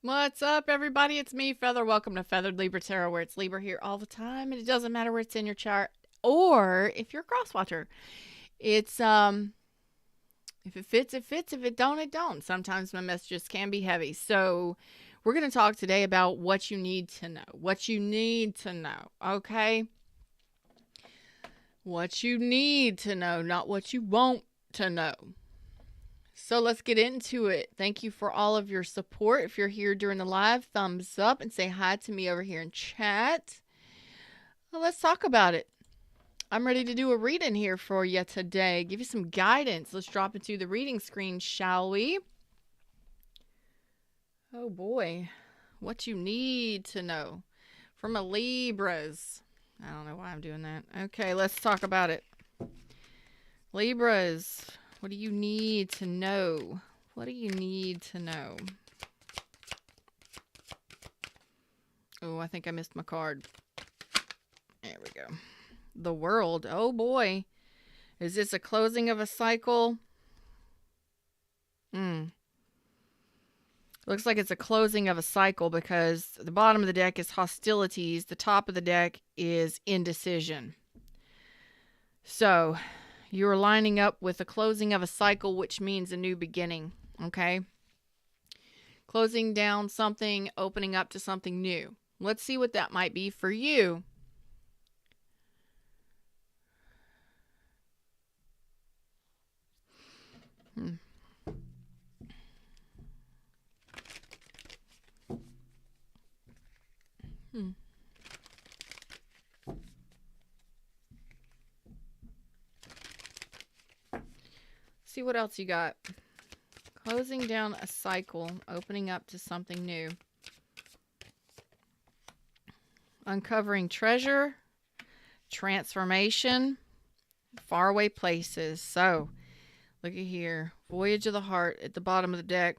What's up, everybody? It's me, Feather. Welcome to Feathered Libra Tarot, where it's Libra here all the time, and it doesn't matter where it's in your chart or if you're a cross watcher. It's if it fits, it fits. If it don't, it don't. Sometimes my messages can be heavy, so we're going to talk today about what you need to know. What you need to know, okay? What you need to know, not what you want to know. So let's get into it. Thank you for all of your support. If you're here during the live, thumbs up and say hi to me over here in chat. Well, let's talk about it. I'm ready to do a reading here for you today. Give you some guidance. Let's drop into the reading screen, shall we? Oh boy. What you need to know from a Libras. I don't know why I'm doing that. Okay, let's talk about it. Libras. What do you need to know? What do you need to know? Oh, I think I missed my card. There we go. The World. Oh boy. Is this a closing of a cycle? Looks like it's a closing of a cycle because the bottom of the deck is hostilities. The top of the deck is indecision. So you're lining up with the closing of a cycle, which means a new beginning, okay? Closing down something, opening up to something new. Let's see what that might be for you. See what else you got. Closing down a cycle, opening up to something new. Uncovering treasure, transformation, faraway places. So, look at here. Voyage of the Heart at the bottom of the deck.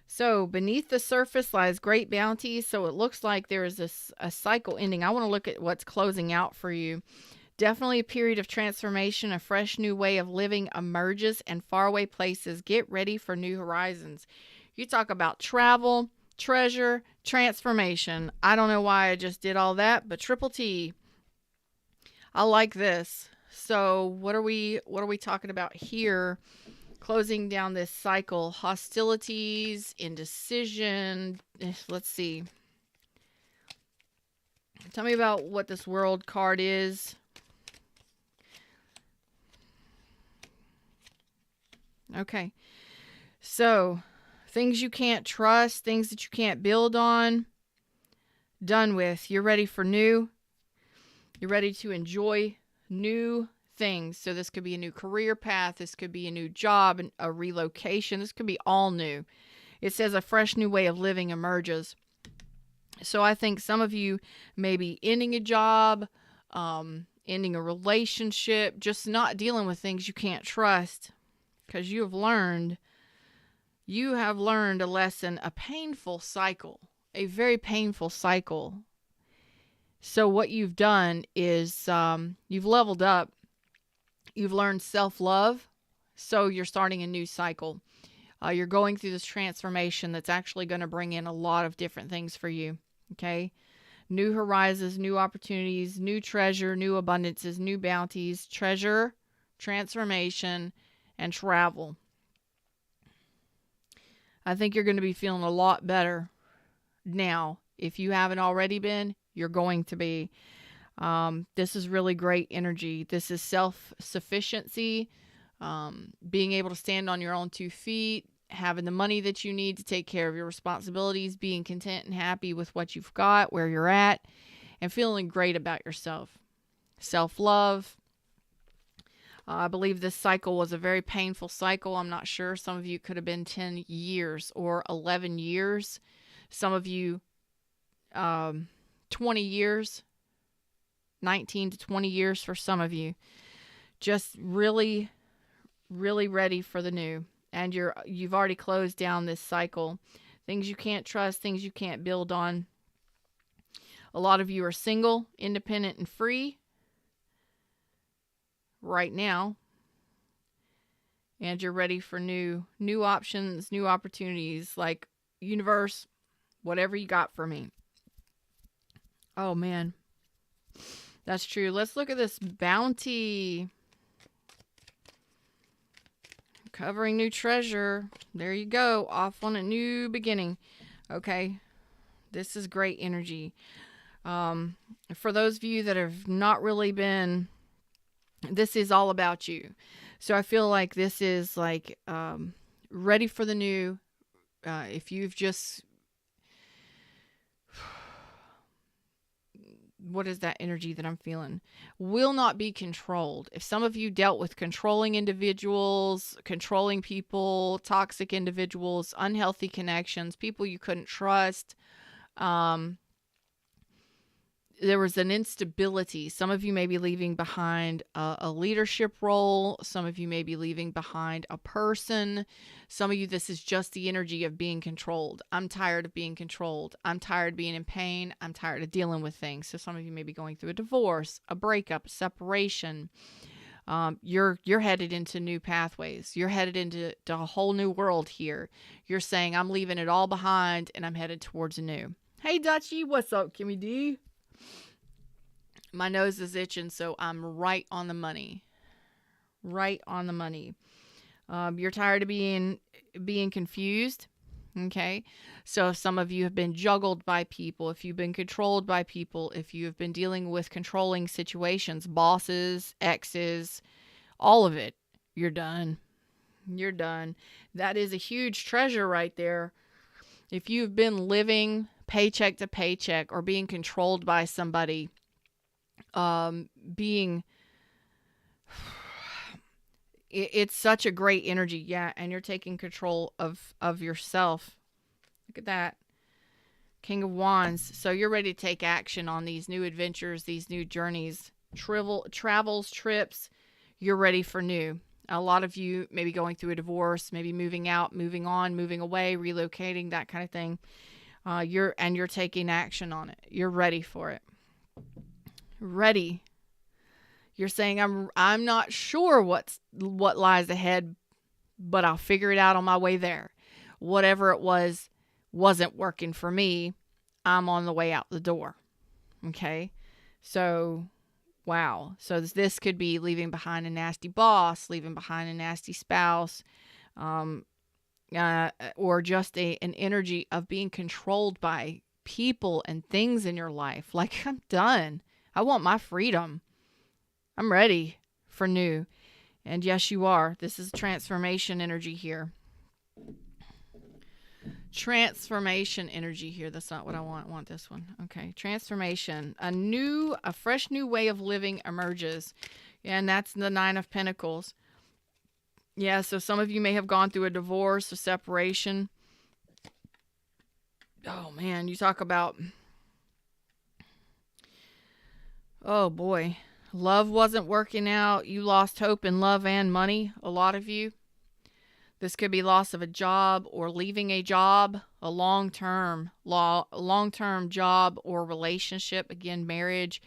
So, beneath the surface lies great bounty. So, it looks like there is a cycle ending. I want to look at what's closing out for you. Definitely a period of transformation. A fresh new way of living emerges in faraway places. Get ready for new horizons. You talk about travel, treasure, transformation. I don't know why I just did all that, but triple T. I like this. So what are we talking about here? Closing down this cycle. Hostilities, indecision. Let's see. Tell me about what this World card is. Okay. So, things you can't trust, things that you can't build on, done with. You're ready for new. You're ready to enjoy new things. So, this could be a new career path. This could be a new job, a relocation. This could be all new. It says a fresh new way of living emerges. So, I think some of you may be ending a job, ending a relationship, just not dealing with things you can't trust. Because you have learned a lesson, a painful cycle, a very painful cycle. So what you've done is you've leveled up. You've learned self-love. So you're starting a new cycle. You're going through this transformation that's actually going to bring in a lot of different things for you. Okay? New horizons, new opportunities, new treasure, new abundances, new bounties, treasure, transformation, and travel. I think you're going to be feeling a lot better now. If you haven't already been, you're going to be. This is really great energy. This is self-sufficiency, being able to stand on your own 2 feet, having the money that you need to take care of your responsibilities, being content and happy with what you've got, where you're at, and feeling great about yourself. Self-love. I believe this cycle was a very painful cycle. I'm not sure. Some of you could have been 10 years or 11 years. Some of you 20 years, 19 to 20 years for some of you. Just really, really ready for the new. And you've already closed down this cycle. Things you can't trust, things you can't build on. A lot of you are single, independent, and free right now, and you're ready for new options, new opportunities. Like universe, whatever you got for me. Oh, man. That's true. Let's look at this bounty. Covering new treasure. There you go. Off on a new beginning. Okay. This is great energy. For those of you that have not really been, this is all about you. So I feel like this is like ready for the new. If you've just, what is that energy that I'm feeling? Will not be controlled. If some of you dealt with controlling individuals, controlling people, toxic individuals, unhealthy connections, people you couldn't trust, there was an instability. Some of you may be leaving behind a leadership role. Some of you may be leaving behind a person. Some of you, this is just the energy of being controlled. I'm tired of being controlled. I'm tired of being in pain. I'm tired of dealing with things. So some of you may be going through a divorce, a breakup, a separation. You're headed into new pathways. You're headed into a whole new world here. You're saying, I'm leaving it all behind and I'm headed towards a new. Hey, Dutchie, what's up, Kimmy D? My nose is itching, so I'm right on the money. Right on the money. You're tired of being confused. Okay. So if some of you have been juggled by people, if you've been controlled by people, if you have been dealing with controlling situations, bosses, exes, all of it, you're done. You're done. That is a huge treasure right there. If you've been living paycheck to paycheck or being controlled by somebody, it's such a great energy. Yeah. And you're taking control of yourself. Look at that. King of Wands. So you're ready to take action on these new adventures, these new journeys, travels, trips. You're ready for new. A lot of you may be going through a divorce, maybe moving out, moving on, moving away, relocating, that kind of thing. You're taking action on it. You're ready for it. Ready. You're saying, I'm not sure what lies ahead, but I'll figure it out on my way there. Whatever it wasn't working for me. I'm on the way out the door. Okay. So, wow. So this could be leaving behind a nasty boss, leaving behind a nasty spouse, or just an energy of being controlled by people and things in your life. Like, I'm done. I want my freedom. I'm ready for new. And yes, you are. This is transformation energy here. Transformation energy here. That's not what I want. I want this one. Okay. Transformation. A fresh new way of living emerges. And that's the 9 of Pentacles. Yeah. So some of you may have gone through a divorce, a separation. Oh man, you talk about, oh boy. Love wasn't working out. You lost hope in love and money. A lot of you. This could be loss of a job or leaving a job, a long-term job or relationship. Again, marriage.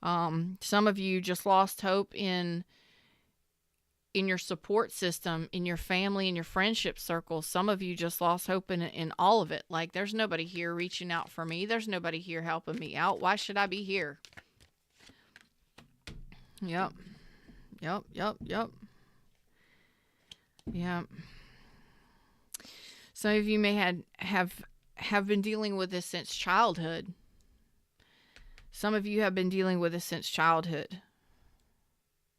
Some of you just lost hope in your support system, in your family, in your friendship circle. Some of you just lost hope in all of it. Like, there's nobody here reaching out for me. There's nobody here helping me out. Why should I be here? Yep. Some of you may have been dealing with this since childhood. Some of you have been dealing with this since childhood.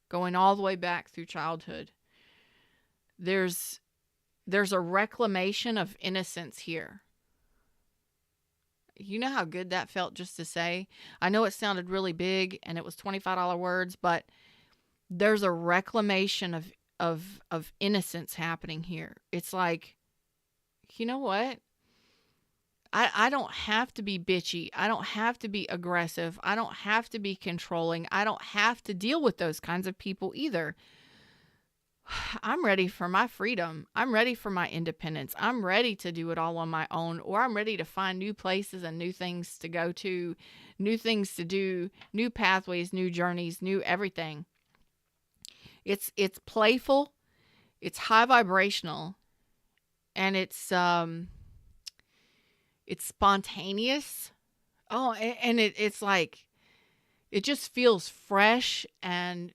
Going all the way back through childhood. There's a reclamation of innocence here. You know how good that felt just to say? I know it sounded really big and it was $25 words, but there's a reclamation of innocence happening here. It's like, you know what? I don't have to be bitchy. I don't have to be aggressive. I don't have to be controlling. I don't have to deal with those kinds of people either. I'm ready for my freedom. I'm ready for my independence. I'm ready to do it all on my own, or I'm ready to find new places and new things to go to, new things to do, new pathways, new journeys, new everything. It's playful, it's high vibrational, and it's It's spontaneous. Oh, and it's like it just feels fresh and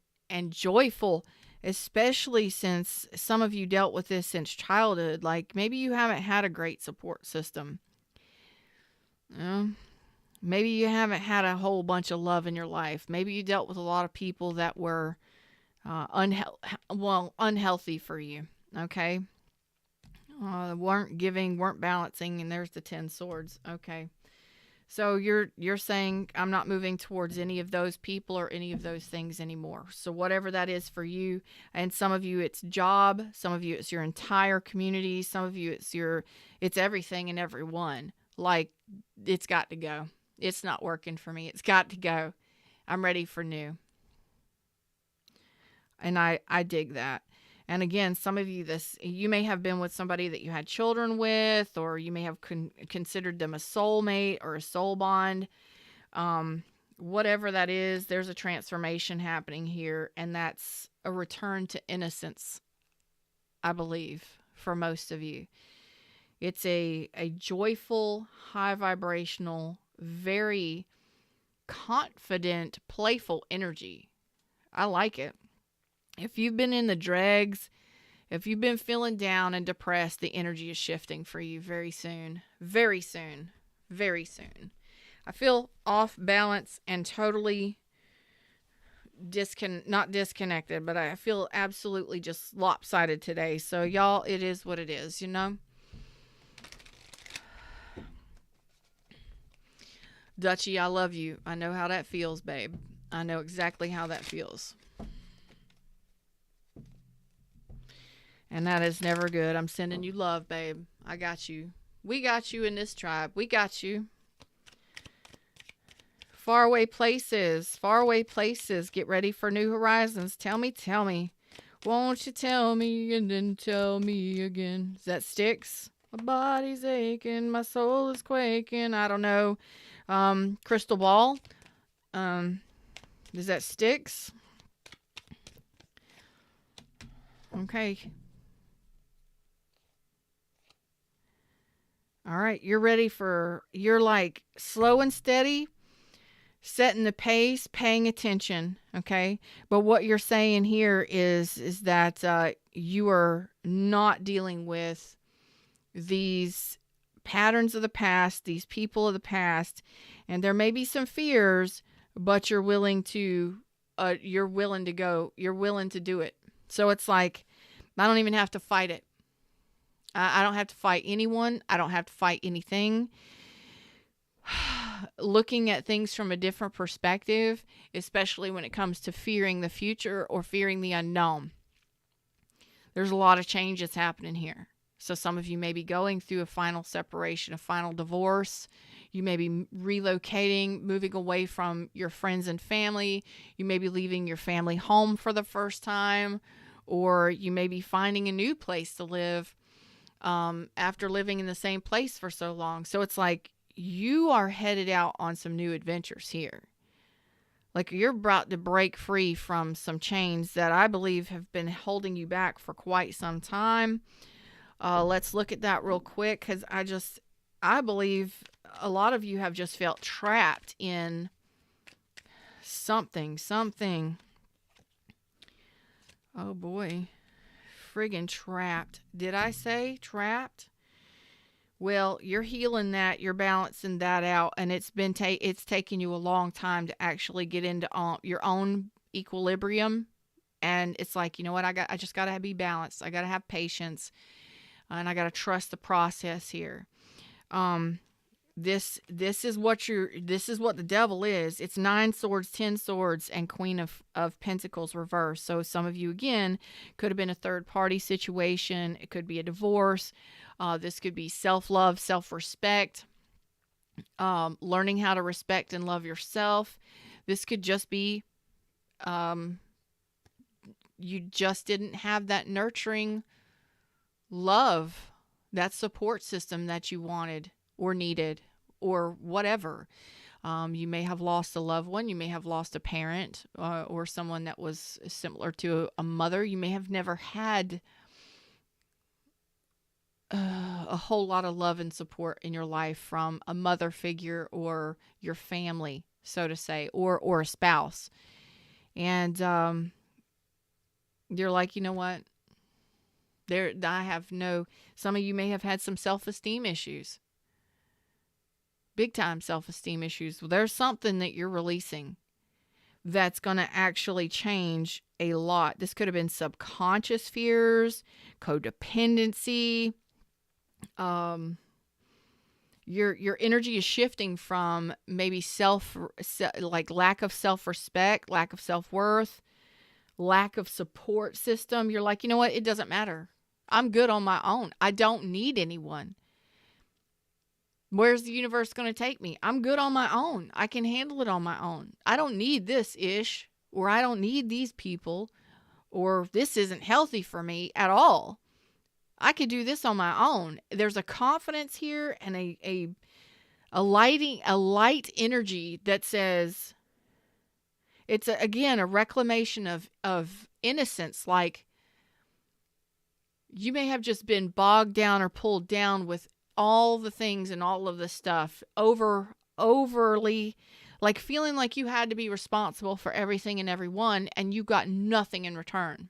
joyful, especially since some of you dealt with this since childhood. Like maybe you haven't had a great support system. Maybe you haven't had a whole bunch of love in your life. Maybe you dealt with a lot of people that were unhealthy for you. Okay, weren't giving, weren't balancing, and there's the 10 swords. Okay. So you're saying I'm not moving towards any of those people or any of those things anymore. So whatever that is for you, and some of you it's job, some of you it's your entire community, some of you it's everything and everyone. Like it's got to go. It's not working for me. It's got to go. I'm ready for new. And I dig that. And again, some of you, you may have been with somebody that you had children with, or you may have considered them a soulmate or a soul bond. Whatever that is, there's a transformation happening here, and that's a return to innocence, I believe, for most of you. It's a joyful, high vibrational, very confident, playful energy. I like it. If you've been in the dregs, if you've been feeling down and depressed, the energy is shifting for you very soon. Very soon. Very soon. I feel off balance and totally not disconnected, but I feel absolutely just lopsided today. So y'all, it is what it is, you know? Dutchie, I love you. I know how that feels, babe. I know exactly how that feels. And that is never good. I'm sending you love, babe. I got you. We got you in this tribe. We got you. Faraway places. Faraway places. Get ready for new horizons. Tell me. Won't you tell me and then tell me again? Is that Styx? My body's aching. My soul is quaking. I don't know. Crystal Ball. Is that Styx? Okay. All right, you're like slow and steady, setting the pace, paying attention, okay? But what you're saying here is that you are not dealing with these patterns of the past, these people of the past, and there may be some fears, but you're willing to go, you're willing to do it. So it's like, I don't even have to fight it. I don't have to fight anyone. I don't have to fight anything. Looking at things from a different perspective, especially when it comes to fearing the future or fearing the unknown. There's a lot of changes happening here. So some of you may be going through a final separation, a final divorce. You may be relocating, moving away from your friends and family. You may be leaving your family home for the first time, or you may be finding a new place to live after living in the same place for so long. So it's like you are headed out on some new adventures here. Like you're about to break free from some chains that I believe have been holding you back for quite some time. Let's look at that real quick, because I believe a lot of you have just felt trapped in something. Oh boy. Friggin' trapped. Did I say trapped? Well, you're healing that, you're balancing that out, and it's taken you a long time to actually get into your own equilibrium. And it's like, you know what, I just got to be balanced. I got to have patience, and I got to trust the process here. This is what the devil is. It's 9 swords, 10 swords, and Queen of Pentacles reversed. So some of you, again, could have been a third party situation. It could be a divorce. This could be self-love, self-respect, learning how to respect and love yourself. This could just be you just didn't have that nurturing love, that support system that you wanted or needed or whatever. You may have lost a loved one. You may have lost a parent or someone that was similar to a mother. You may have never had a whole lot of love and support in your life from a mother figure or your family, so to say, or a spouse. And you're like, you know what? Some of you may have had some self-esteem issues. Big time self-esteem issues. Well, there's something that you're releasing that's going to actually change a lot. This could have been subconscious fears, codependency. Your energy is shifting from maybe like lack of self-respect, lack of self-worth, lack of support system. You're like, you know what? It doesn't matter. I'm good on my own. I don't need anyone. Where's the universe going to take me? I'm good on my own. I can handle it on my own. I don't need this ish, or I don't need these people, or this isn't healthy for me at all. I could do this on my own. There's a confidence here and a light energy that says, it's again a reclamation of innocence. Like, you may have just been bogged down or pulled down with all the things and all of the stuff overly, like feeling like you had to be responsible for everything and everyone, and you got nothing in return.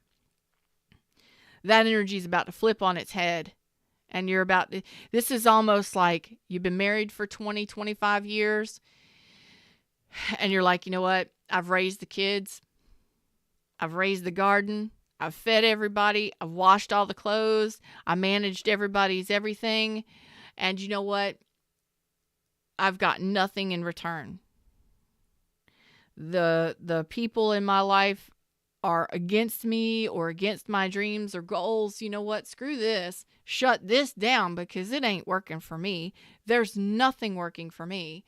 That energy is about to flip on its head, and this is almost like you've been married for 20, 25 years, and you're like, you know what? I've raised the kids. I've raised the garden. I've fed everybody. I've washed all the clothes. I managed everybody's everything. And you know what? I've got nothing in return. The people in my life are against me or against my dreams or goals. You know what? Screw this. Shut this down because it ain't working for me. There's nothing working for me.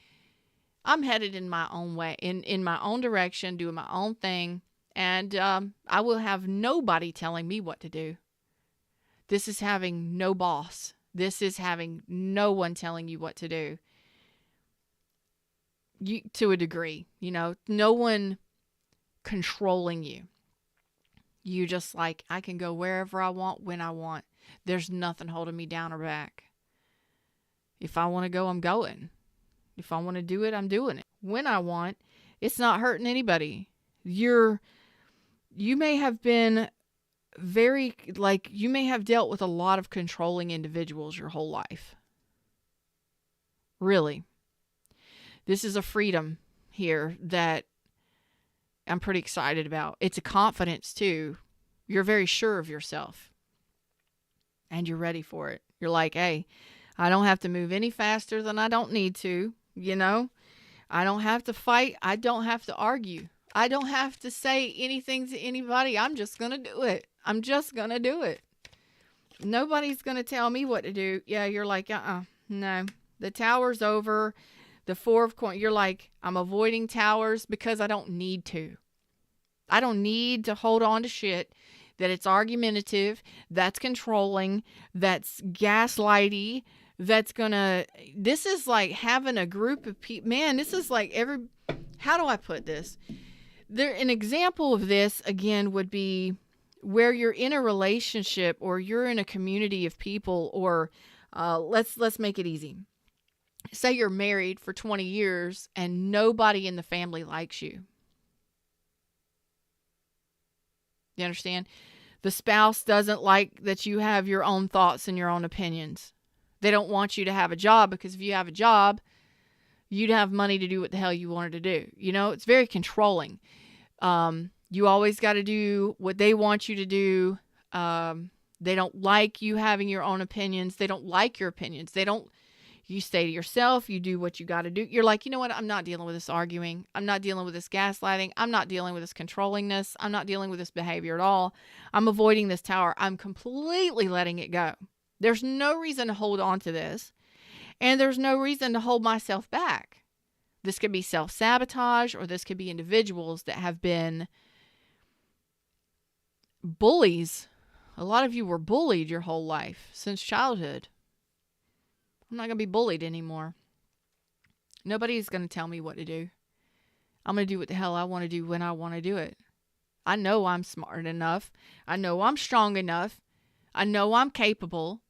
I'm headed in my own way, in my own direction, doing my own thing. And I will have nobody telling me what to do. This is having no boss. This is having no one telling you what to do. To a degree, no one controlling you. You just like, I can go wherever I want, when I want. There's nothing holding me down or back. If I want to go, I'm going. If I want to do it, I'm doing it. When I want, it's not hurting anybody. You may have been you may have dealt with a lot of controlling individuals your whole life. Really. This is a freedom here that I'm pretty excited about. It's a confidence too. You're very sure of yourself. And you're ready for it. You're like, hey, I don't have to move any faster than I don't need to. I don't have to fight. I don't have to argue. I don't have to say anything to anybody. I'm just going to do it. I'm just going to do it. Nobody's going to tell me what to do. Yeah, you're like, no. The tower's over. The Four of Coins. You're like, I'm avoiding towers because I don't need to. I don't need to hold on to shit that it's argumentative, that's controlling, that's gaslighty, this is like having a group of people. Man, this is like how do I put this? An example of this, again, would be where you're in a relationship or you're in a community of people, or let's make it easy. Say you're married for 20 years and nobody in the family likes you. You understand? The spouse doesn't like that you have your own thoughts and your own opinions. They don't want you to have a job because if you have a job, you'd have money to do what the hell you wanted to do. It's very controlling. You always got to do what they want you to do. They don't like you having your own opinions. They don't like your opinions. You stay to yourself. You do what you got to do. You're like, you know what? I'm not dealing with this arguing. I'm not dealing with this gaslighting. I'm not dealing with this controllingness. I'm not dealing with this behavior at all. I'm avoiding this tower. I'm completely letting it go. There's no reason to hold on to this. And there's no reason to hold myself back. This could be self-sabotage, or this could be individuals that have been bullies. A lot of you were bullied your whole life since childhood. I'm not going to be bullied anymore. Nobody's going to tell me what to do. I'm going to do what the hell I want to do when I want to do it. I know I'm smart enough. I know I'm strong enough. I know I'm capable.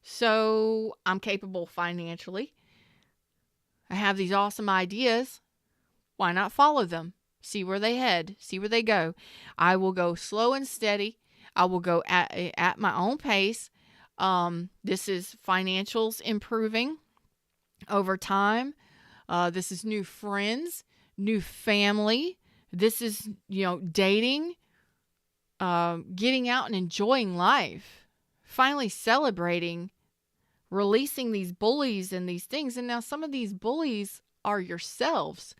So I'm capable financially. I have these awesome ideas. Why not follow them? See where they head, see where they go. I will go slow and steady. I will go at my own pace. This is financials improving over time. This is new friends, new family. This is, dating, getting out and enjoying life, finally celebrating, releasing these bullies and these things. And now some of these bullies are yourselves.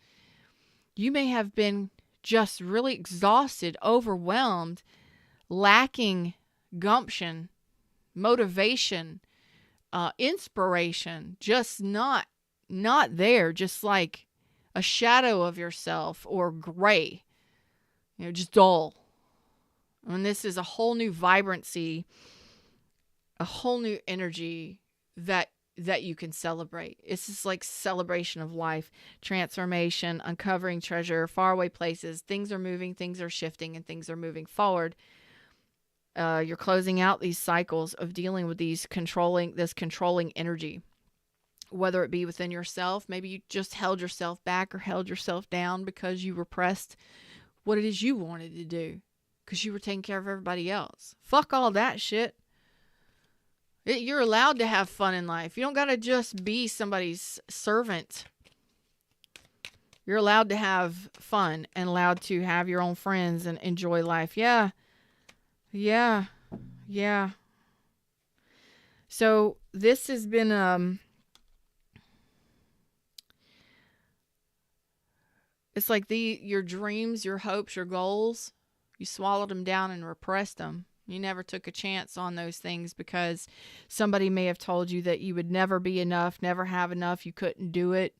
You may have been just really exhausted, overwhelmed, lacking gumption, motivation, inspiration, just not there, just like a shadow of yourself, or gray, just dull. And this is a whole new vibrancy, a whole new energy that you can celebrate. It's just like celebration of life, transformation, uncovering treasure, faraway places. Things are moving, things are shifting, and things are moving forward. You're closing out these cycles of dealing with this controlling energy, whether it be within yourself. Maybe you just held yourself back or held yourself down because you repressed what it is you wanted to do because you were taking care of everybody else. Fuck all that shit. You're allowed to have fun in life. You don't got to just be somebody's servant. You're allowed to have fun and allowed to have your own friends and enjoy life. Yeah. So this has been, it's like your dreams, your hopes, your goals, you swallowed them down and repressed them. You never took a chance on those things because somebody may have told you that you would never be enough, never have enough, you couldn't do it.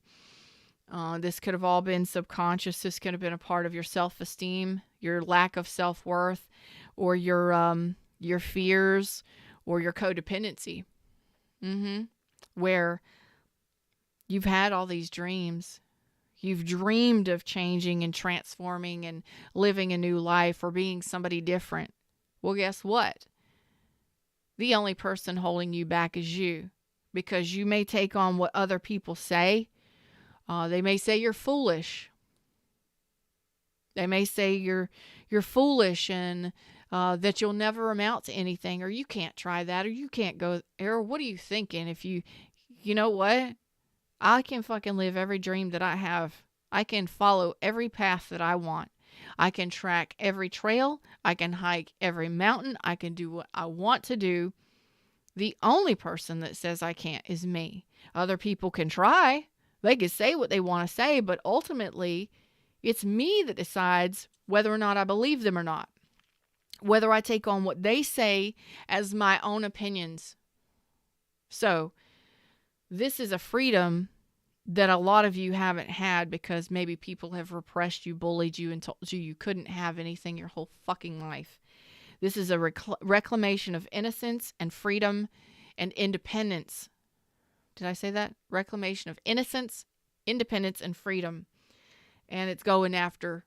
This could have all been subconscious. This could have been a part of your self-esteem, your lack of self-worth, or your fears, or your codependency. Where you've had all these dreams. You've dreamed of changing and transforming and living a new life or being somebody different. Well, guess what? The only person holding you back is you, because you may take on what other people say. They may say you're foolish. They may say you're foolish and that you'll never amount to anything, or you can't try that, or you can't go, or what are you thinking? If you know what? I can fucking live every dream that I have. I can follow every path that I want. I can track every trail. I can hike every mountain. I can do what I want to do. The only person that says I can't is me. Other people can try. They can say what they want to say, but ultimately, it's me that decides whether or not I believe them or not. Whether I take on what they say as my own opinions. So, this is a freedom that a lot of you haven't had because maybe people have repressed you, bullied you, and told you couldn't have anything your whole fucking life. This is a reclamation of innocence and freedom and independence. Did I say that? Reclamation of innocence, independence, and freedom. And it's going after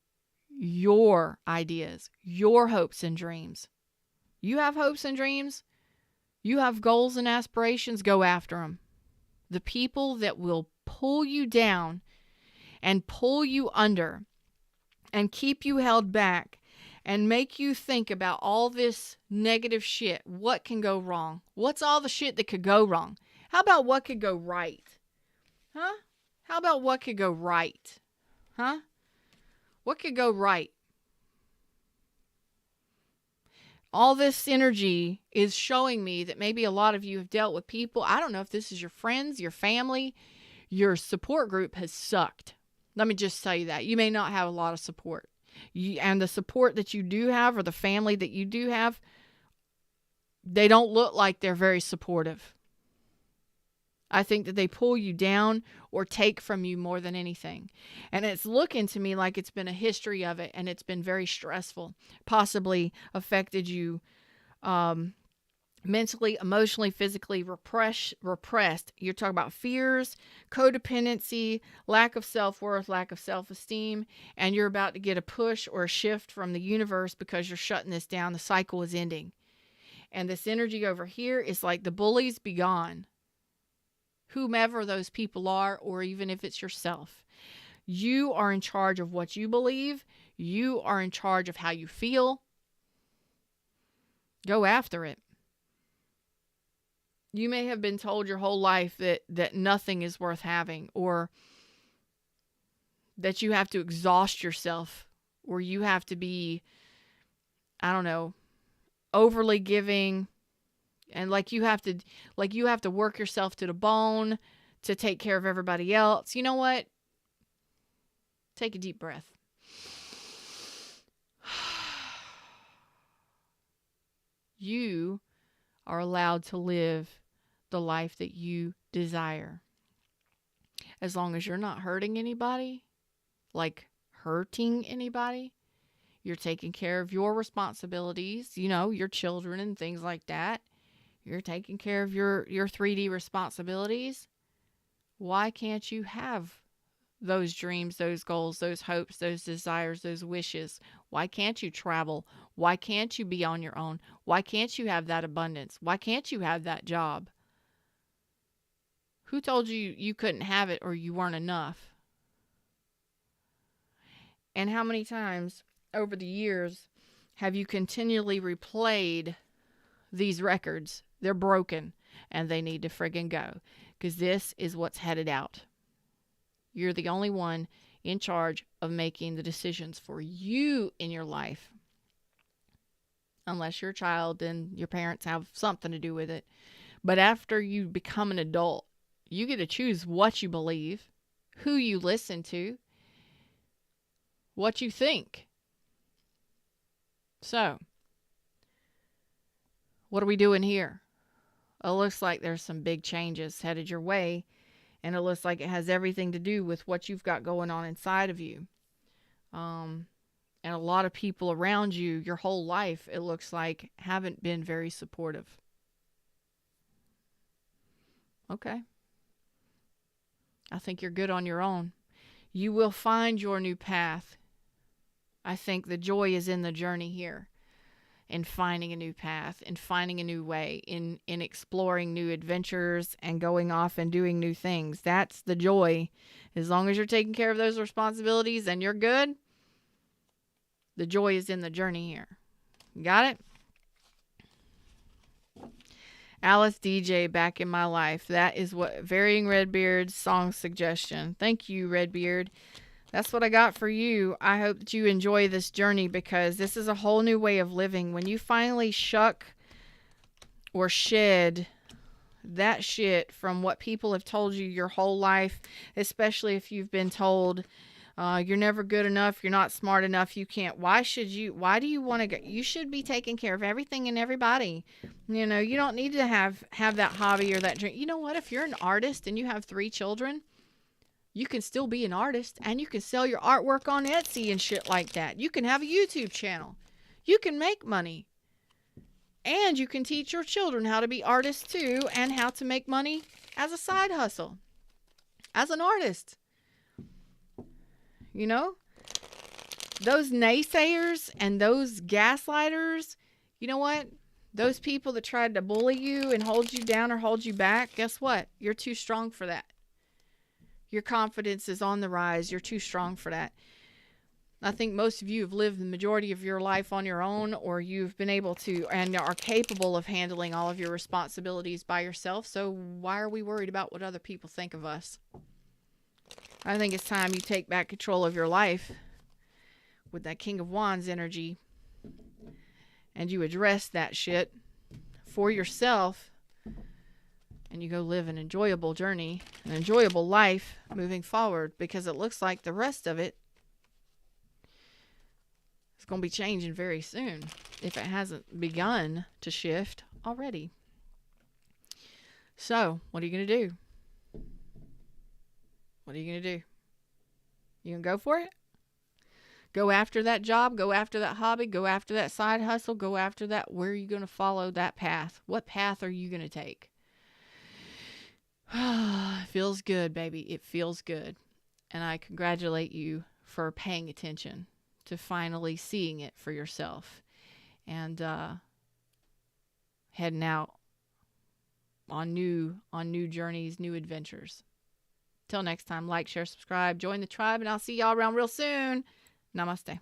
your ideas, your hopes and dreams. You have hopes and dreams. You have goals and aspirations. Go after them. The people that will pull you down and pull you under and keep you held back and make you think about all this negative shit. What can go wrong? What's all the shit that could go wrong? How about what could go right? Huh? How about what could go right? Huh? What could go right? All this energy is showing me that maybe a lot of you have dealt with people. I don't know if this is your friends, your family, your support group has sucked. Let me just tell you that. You may not have a lot of support. And the support that you do have, or the family that you do have, they don't look like they're very supportive. I think that they pull you down or take from you more than anything. And it's looking to me like it's been a history of it, and it's been very stressful, possibly affected you mentally, emotionally, physically, repressed. You're talking about fears, codependency, lack of self-worth, lack of self-esteem, and you're about to get a push or a shift from the universe because you're shutting this down. The cycle is ending. And this energy over here is like the bullies be gone. Whomever those people are, or even if it's yourself. You are in charge of what you believe. You are in charge of how you feel. Go after it. You may have been told your whole life that nothing is worth having, or that you have to exhaust yourself, or you have to be, I don't know, overly giving, and like you have to work yourself to the bone to take care of everybody else. You know what? Take a deep breath. You are allowed to live the life that you desire. As long as you're not hurting anybody, you're taking care of your responsibilities, your children and things like that. You're taking care of your 3D responsibilities. Why can't you have those dreams, those goals, those hopes, those desires, those wishes? Why can't you travel? Why can't you be on your own? Why can't you have that abundance? Why can't you have that job? Who told you you couldn't have it or you weren't enough? And how many times over the years have you continually replayed these records? They're broken and they need to friggin' go, because this is what's headed out. You're the only one in charge of making the decisions for you in your life. Unless you're a child, then your parents have something to do with it. But after you become an adult, you get to choose what you believe, who you listen to, what you think. So, what are we doing here? It looks like there's some big changes headed your way, and it looks like it has everything to do with what you've got going on inside of you. And a lot of people around you, your whole life, it looks like, haven't been very supportive. Okay. I think you're good on your own. You will find your new path. I think the joy is in the journey here, in finding a new path, in finding a new way, in exploring new adventures and going off and doing new things. That's the joy. As long as you're taking care of those responsibilities and you're good, the joy is in the journey here. Got it? Alice DJ, Back in My Life. That is what Varying Redbeard's song suggestion. Thank you, Redbeard. That's what I got for you. I hope that you enjoy this journey, because this is a whole new way of living. When you finally shuck or shed that shit from what people have told you your whole life, especially if you've been told you're never good enough, you're not smart enough, you can't. Why do you want to go? You should be taking care of everything and everybody. You don't need to have that hobby or that dream. You know what? If you're an artist and you have 3 children, you can still be an artist, and you can sell your artwork on Etsy and shit like that. You can have a YouTube channel. You can make money. And you can teach your children how to be artists too, and how to make money as a side hustle, as an artist. Those naysayers and those gaslighters, you know what? Those people that tried to bully you and hold you down or hold you back, guess what? You're too strong for that. Your confidence is on the rise. You're too strong for that. I think most of you have lived the majority of your life on your own, or you've been able to and are capable of handling all of your responsibilities by yourself. So why are we worried about what other people think of us? I think it's time you take back control of your life with that King of Wands energy, and you address that shit for yourself, and you go live an enjoyable journey, an enjoyable life moving forward, because it looks like the rest of it is going to be changing very soon, if it hasn't begun to shift already. So, what are you going to do? What are you going to do? You going to go for it? Go after that job, go after that hobby, go after that side hustle, go after that. Where are you going to follow that path? What path are you going to take? It feels good, baby. It feels good. And I congratulate you for paying attention to finally seeing it for yourself. And heading out on new journeys, new adventures. Till next time, like, share, subscribe, join the tribe, and I'll see y'all around real soon. Namaste.